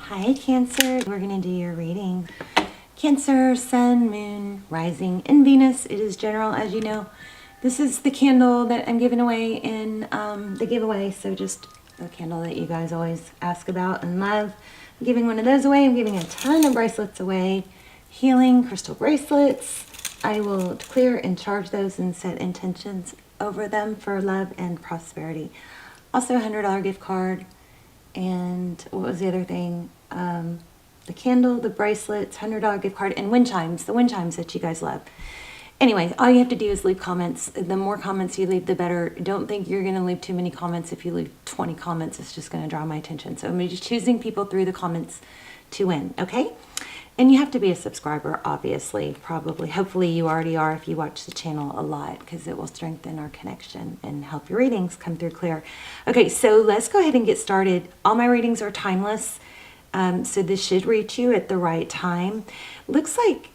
Hi Cancer, we're going to do your reading. Cancer, Sun, Moon, Rising, and Venus. It is general, as you know. This is the candle that I'm giving away in the giveaway, so just a candle that you guys always ask about and love. I'm giving one of those away. I'm giving a ton of bracelets away. Healing crystal bracelets. I will clear and charge those and set intentions over them for love and prosperity. Also a $100 gift card. And what was the other thing? The candle, the bracelets, $100 gift card, and wind chimes, the wind chimes that you guys love. Anyway, all you have to do is leave comments. The more comments you leave, the better. Don't think you're going to leave too many comments. If you leave 20 comments, it's just going to draw my attention. So I'm just choosing people through the comments to win, okay? And you have to be a subscriber, obviously, probably. Hopefully you already are if you watch the channel a lot, because it will strengthen our connection and help your readings come through clear. Okay, so let's go ahead and get started. All my readings are timeless, so this should reach you at the right time. Looks like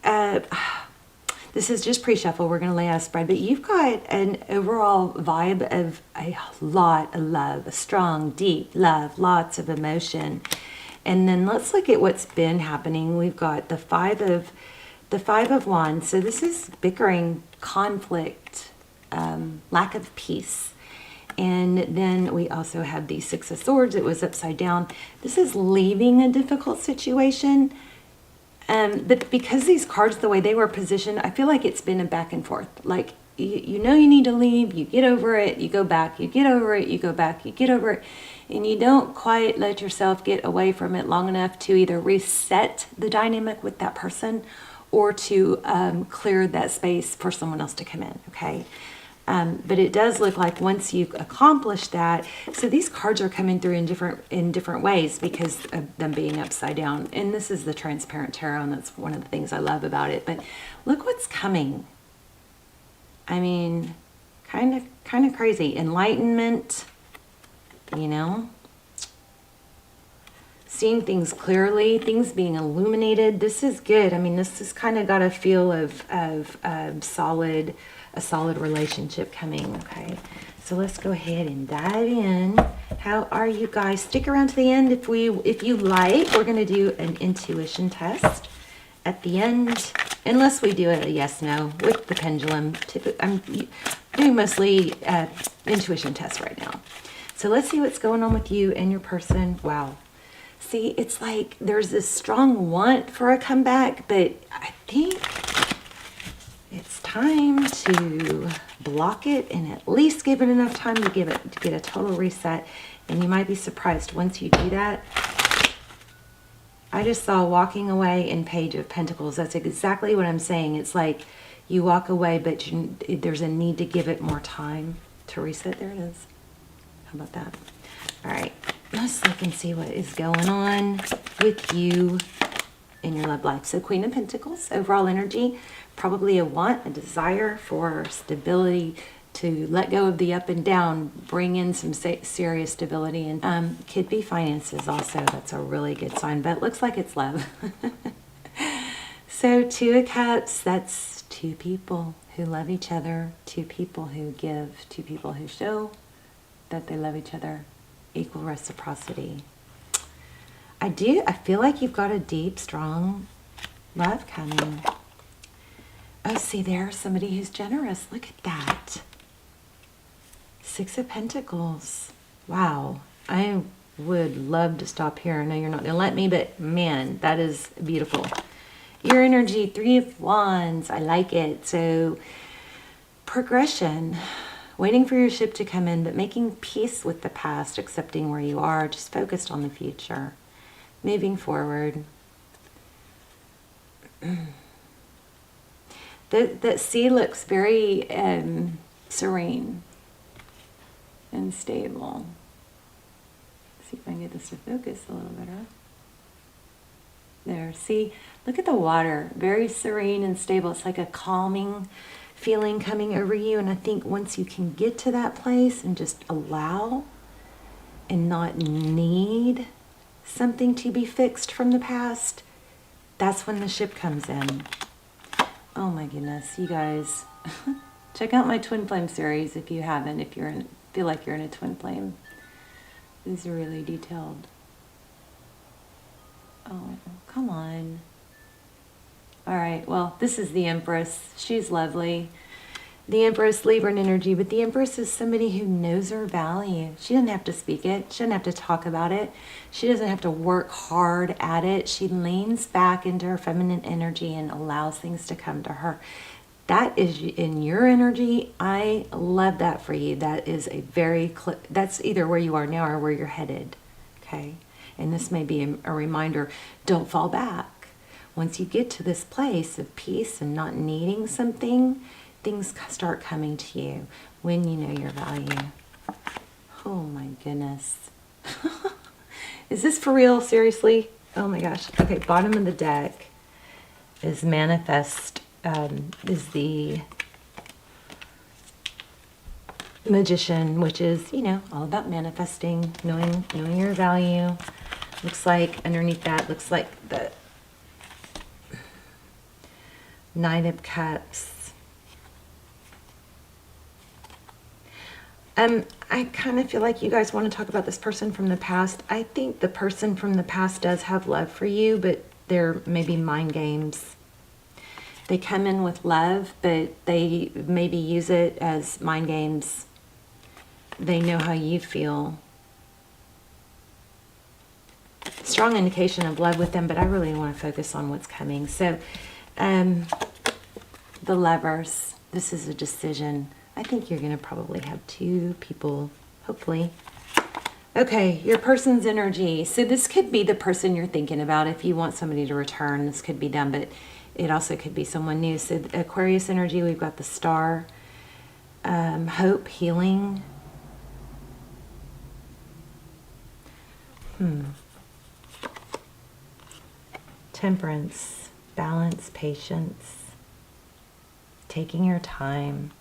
this is just pre-shuffle. We're going to lay out a spread, but you've got an overall vibe of a lot of love, a strong, deep love, lots of emotion. And then let's look at what's been happening. We've got the five of wands. So this is bickering, conflict, lack of peace. And then we also have the Six of Swords. It was upside down. This is leaving a difficult situation. But because these cards, the way they were positioned, I feel like it's been a back and forth. Like, you know you need to leave, you get over it, you go back, you get over it, you go back, you get over it. And you don't quite let yourself get away from it long enough to either reset the dynamic with that person or to clear that space for someone else to come in, okay? But it does look like once you've accomplished that, so these cards are coming through in different ways because of them being upside down. And this is the transparent tarot, and that's one of the things I love about it. But look what's coming. I mean, kind of crazy. Enlightenment, you know, seeing things clearly, things being illuminated. This is good. I mean, this has kind of got a feel of a solid relationship coming. Okay, so let's go ahead and dive in. How are you guys? Stick around to the end if you like. We're going to do an intuition test at the end, unless we do a yes/no with the pendulum. I'm doing mostly intuition tests right now. So let's see what's going on with you and your person. Wow. See, it's like there's this strong want for a comeback, but I think it's time to block it and at least give it enough time to get a total reset. And you might be surprised once you do that. I just saw walking away in Page of Pentacles. That's exactly what I'm saying. It's like you walk away, but there's a need to give it more time to reset. There it is. How about that? All right, let's look and see what is going on with you in your love life. So Queen of Pentacles, overall energy, probably a want, a desire for stability, to let go of the up and down, bring in some serious stability, and could be finances also. That's a really good sign, but it looks like it's love. So Two of Cups, that's two people who love each other, two people who give, two people who show that they love each other, equal reciprocity. I feel like you've got a deep, strong love coming. Oh, see there, somebody who's generous. Look at that. Six of Pentacles. Wow. I would love to stop here. I know you're not going to let me, but man, that is beautiful. Your energy, Three of Wands. I like it. So progression. Waiting for your ship to come in, but making peace with the past, accepting where you are, just focused on the future, moving forward. The sea looks very serene and stable. Let's see if I can get this to focus a little better. There, see, look at the water, very serene and stable. It's like a calming feeling coming over you. And I think once you can get to that place and just allow and not need something to be fixed from the past, that's when the ship comes in. Oh my goodness, you guys. Check out my Twin Flame series if you haven't, if you're feel like you're in a twin flame. This is really detailed. Oh, come on. All right, well, this is the Empress. She's lovely. The Empress, Libra energy, but the Empress is somebody who knows her value. She doesn't have to speak it. She doesn't have to talk about it. She doesn't have to work hard at it. She leans back into her feminine energy and allows things to come to her. That is in your energy. I love that for you. That is a that's either where you are now or where you're headed. Okay. And this may be a reminder, don't fall back. Once you get to this place of peace and not needing something, things start coming to you when you know your value. Oh my goodness. Is this for real? Seriously? Oh my gosh. Okay, bottom of the deck is manifest, is the Magician, which is, you know, all about manifesting, knowing your value. Looks like underneath that, looks like the Knight of Cups. I kind of feel like you guys want to talk about this person from the past. I think the person from the past does have love for you, but they're maybe mind games. They come in with love, but they maybe use it as mind games. They know how you feel. Strong indication of love with them, but I really want to focus on what's coming. So, the Lovers, this is a decision. I think you're going to probably have two people, hopefully. Okay, your person's energy. So this could be the person you're thinking about. If you want somebody to return, this could be done, but it also could be someone new. So Aquarius energy, we've got the Star, hope, healing. Temperance, balance, patience, taking your time.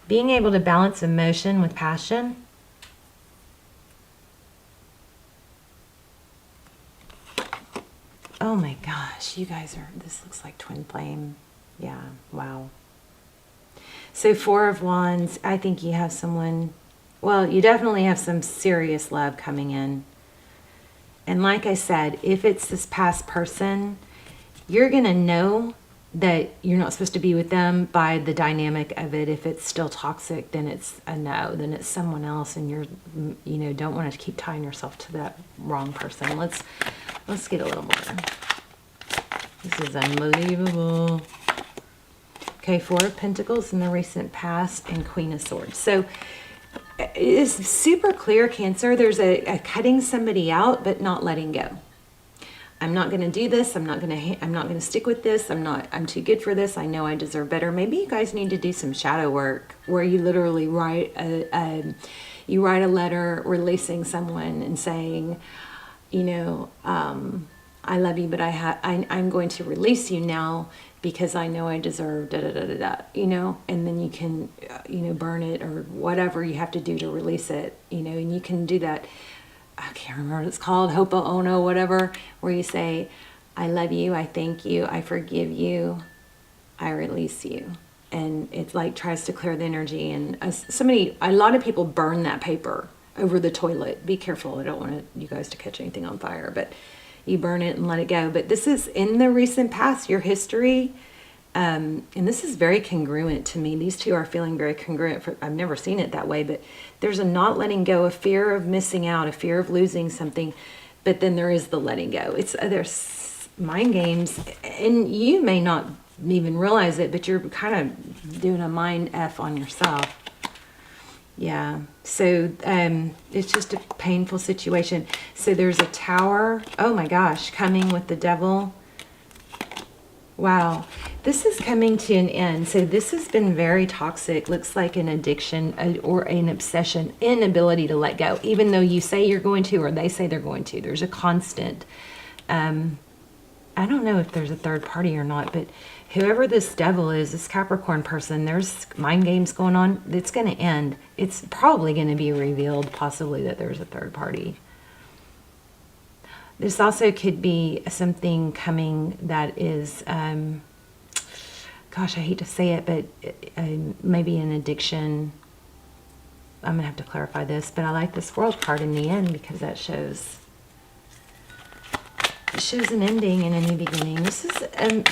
Being able to balance emotion with passion. Oh my gosh, you guys are, this looks like twin flame. Yeah, wow. So Four of Wands, I think you have someone, well, you definitely have some serious love coming in. And like I said, if it's this past person, you're going to know that you're not supposed to be with them by the dynamic of it. If it's still toxic, then it's a no, then it's someone else, and you're, you know, don't want to keep tying yourself to that wrong person. Let's get a little more. This is unbelievable. Okay, Four of Pentacles in the recent past and Queen of Swords. So it is super clear, Cancer. There's a cutting somebody out, but not letting go. I'm not going to do this. I'm not going to stick with this. I'm too good for this. I know I deserve better. Maybe you guys need to do some shadow work where you literally write a letter releasing someone and saying, you know, I love you, but I'm going to release you now because I know I deserve da da da da da, you know, and then you can, you know, burn it or whatever you have to do to release it, you know, and you can do that. I can't remember what it's called, Hopo Ono, whatever, where you say, I love you, I thank you, I forgive you, I release you. And it like tries to clear the energy. And a lot of people burn that paper over the toilet. Be careful, I don't want you guys to catch anything on fire, but you burn it and let it go. But this is in the recent past, your history. And this is very congruent to me. These two are feeling very congruent. I've never seen it that way, but there's a not letting go, a fear of missing out, a fear of losing something, but then there is the letting go. There's mind games, and you may not even realize it, but you're kind of doing a mind F on yourself. Yeah, so it's just a painful situation. So there's a Tower, oh my gosh, coming with the Devil. Wow, this is coming to an end. So this has been very toxic. Looks like an addiction or an obsession, inability to let go, even though you say you're going to or they say they're going to. There's a constant. I don't know if there's a third party or not, but whoever this Devil is, this Capricorn person, there's mind games going on. It's going to end. It's probably going to be revealed, possibly, that there's a third party. This also could be something coming that is, gosh, I hate to say it, but maybe an addiction. I'm going to have to clarify this, but I like this World card in the end because that shows It shows an ending and a new beginning. This is,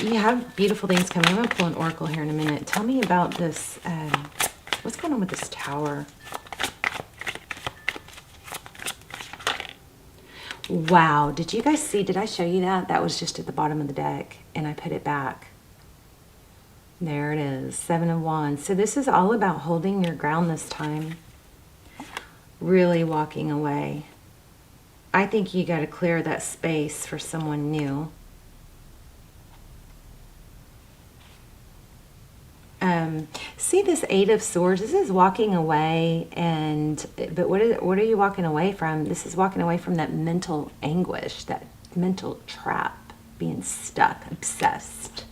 you have beautiful things coming. I'm going to pull an oracle here in a minute. Tell me about this, what's going on with this tower? Wow, did you guys see, did I show you that? That was just at the bottom of the deck, and I put it back. There it is, 7 of Wands. So this is all about holding your ground this time. Really walking away. I think you got to clear that space for someone new. See this 8 of Swords? This is walking away, but what are you walking away from? This is walking away from that mental anguish, that mental trap, being stuck, obsessed.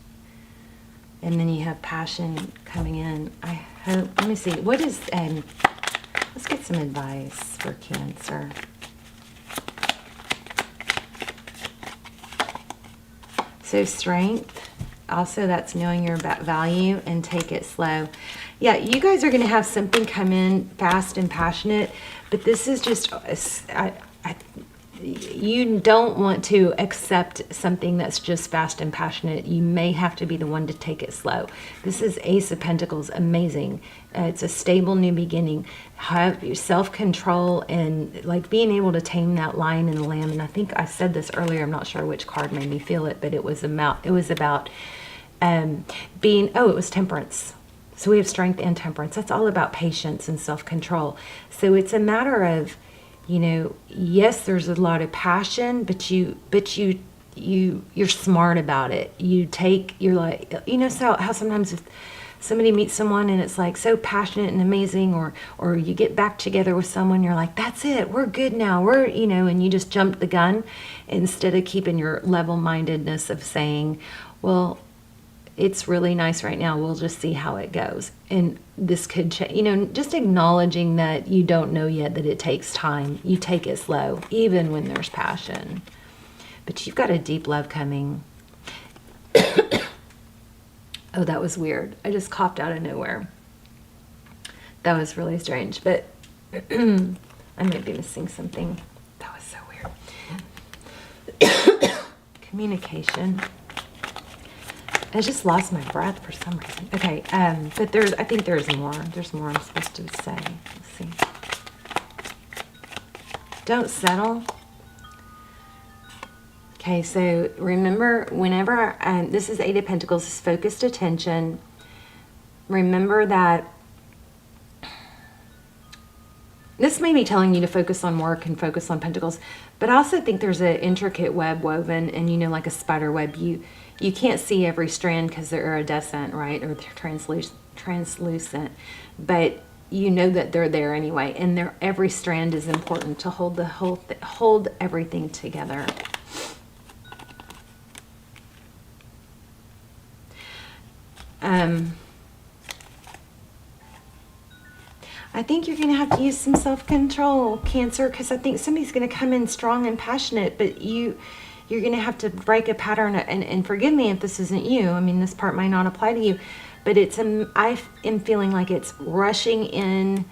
And then you have passion coming in. I hope, let me see, what is, let's get some advice for Cancer. So strength. Also, that's knowing your value and take it slow. Yeah, you guys are going to have something come in fast and passionate, but this is just, you don't want to accept something that's just fast and passionate. You may have to be the one to take it slow. This is Ace of Pentacles, amazing. It's a stable new beginning. Have your self-control and like being able to tame that lion and the lamb. And I think I said this earlier, I'm not sure which card made me feel it, but it was about being, it was temperance. So we have strength and temperance. That's all about patience and self-control. So it's a matter of, you know, yes, there's a lot of passion, but you're smart about it. You're like, you know, so how sometimes if somebody meets someone and it's like so passionate and amazing, or you get back together with someone, you're like, that's it, we're good now, we're, you know, and you just jump the gun instead of keeping your level-mindedness of saying, well, it's really nice right now, we'll just see how it goes. And this could change, you know, just acknowledging that you don't know yet, that it takes time. You take it slow, even when there's passion. But you've got a deep love coming. Oh, that was weird. I just coughed out of nowhere. That was really strange, but I might be missing something. That was so weird. Communication. I just lost my breath for some reason. Okay, but I think there's more. There's more I'm supposed to say. Let's see. Don't settle. Okay, so remember, whenever, this is 8 of Pentacles, this focused attention. Remember that this may be telling you to focus on work and focus on Pentacles, but I also think there's an intricate web woven, and you know, like a spider web, you can't see every strand because they're iridescent, right? Or they're translucent, but you know that they're there anyway, and every strand is important to hold the hold everything together. I think you're going to have to use some self-control, Cancer, because I think somebody's going to come in strong and passionate, but you're going to have to break a pattern. And forgive me if this isn't you. I mean, this part might not apply to you, but I am feeling like it's rushing in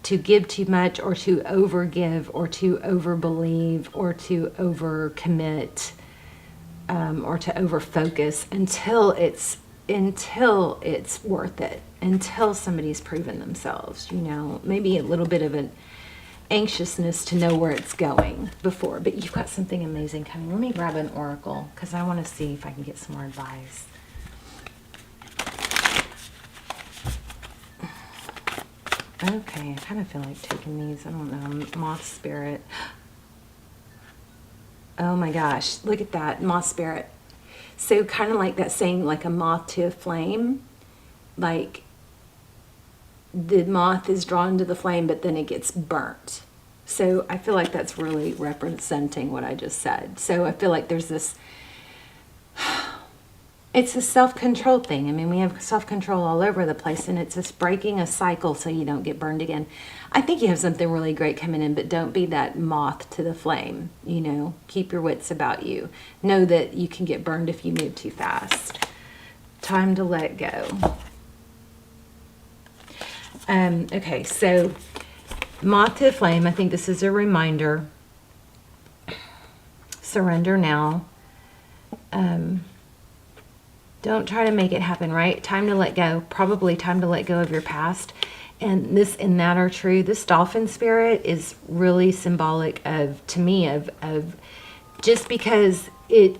to give too much, or to overgive, or to overbelieve, or to overcommit, or to overfocus until it's worth it, until somebody's proven themselves, you know, maybe a little bit of an anxiousness to know where it's going before, but you've got something amazing coming. Let me grab an oracle because I want to see if I can get some more advice. Okay, I kind of feel like taking these. I don't know. Moth spirit. Oh my gosh, look at that, moth spirit. So kind of like that saying, like a moth to a flame, like the moth is drawn to the flame, but then it gets burnt. So I feel like that's really representing what I just said. So I feel like there's this, it's a self-control thing. I mean, we have self-control all over the place, and it's just breaking a cycle so you don't get burned again. I think you have something really great coming in, but don't be that moth to the flame, you know. Keep your wits about you. Know that you can get burned if you move too fast. Time to let go. Okay, so moth to the flame, I think this is a reminder. Surrender now. Don't try to make it happen, right? Time to let go. Probably time to let go of your past. And this and that are true. This dolphin spirit is really symbolic of, to me, of just because it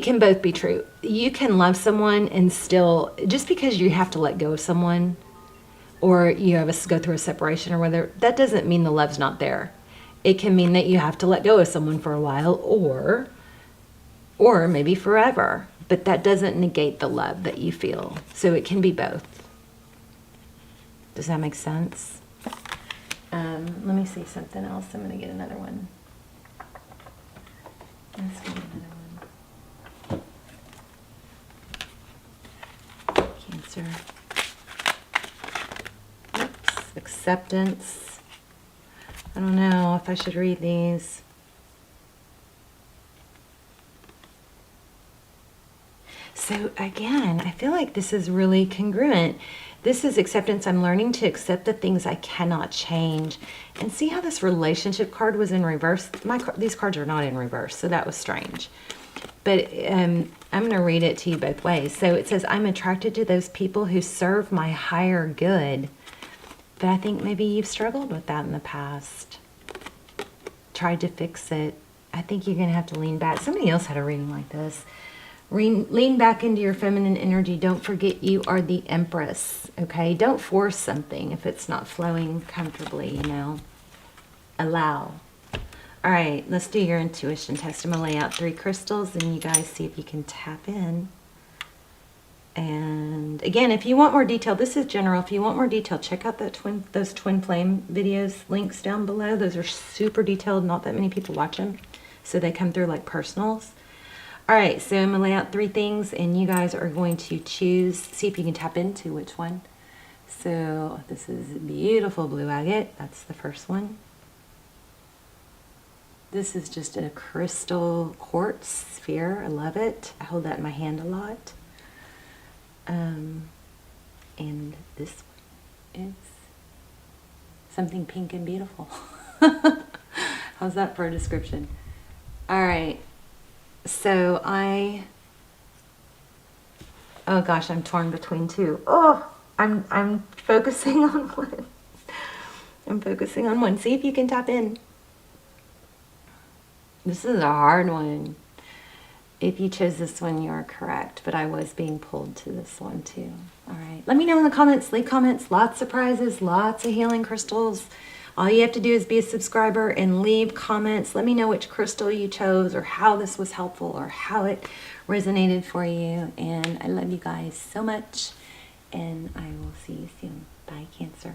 can both be true. You can love someone and still, just because you have to let go of someone, or you have go through a separation or whether, that doesn't mean the love's not there. It can mean that you have to let go of someone for a while, or maybe forever. But that doesn't negate the love that you feel. So it can be both. Does that make sense? Let me see something else. I'm going to get another one. Let's get another one. Cancer. Oops. Acceptance. I don't know if I should read these. So again, I feel like this is really congruent. This is acceptance. I'm learning to accept the things I cannot change. And see how this relationship card was in reverse? These cards are not in reverse, so that was strange. But I'm going to read it to you both ways. So it says, I'm attracted to those people who serve my higher good. But I think maybe you've struggled with that in the past. Tried to fix it. I think you're going to have to lean back. Somebody else had a reading like this. Lean back into your feminine energy. Don't forget you are the Empress, okay? Don't force something if it's not flowing comfortably, you know. Allow. All right, let's do your intuition test. I'm going to lay out 3 crystals, and you guys see if you can tap in. And again, if you want more detail, this is general. If you want more detail, check out those twin flame videos, links down below. Those are super detailed. Not that many people watch them, so they come through like personals. All right, so I'm going to lay out 3 things, and you guys are going to choose, see if you can tap into which one. So this is beautiful blue agate. That's the first one. This is just a crystal quartz sphere. I love it. I hold that in my hand a lot. And this one is something pink and beautiful. How's that for a description? All right. So oh gosh, I'm torn between 2. Oh, I'm focusing on one. I'm focusing on one. See if you can tap in. This is a hard one. If you chose this one, you are correct, but I was being pulled to this one too. All right, let me know in the comments. Leave comments. Lots of prizes, lots of healing crystals. All you have to do is be a subscriber and leave comments. Let me know which crystal you chose, or how this was helpful, or how it resonated for you. And I love you guys so much, and I will see you soon. Bye, Cancer.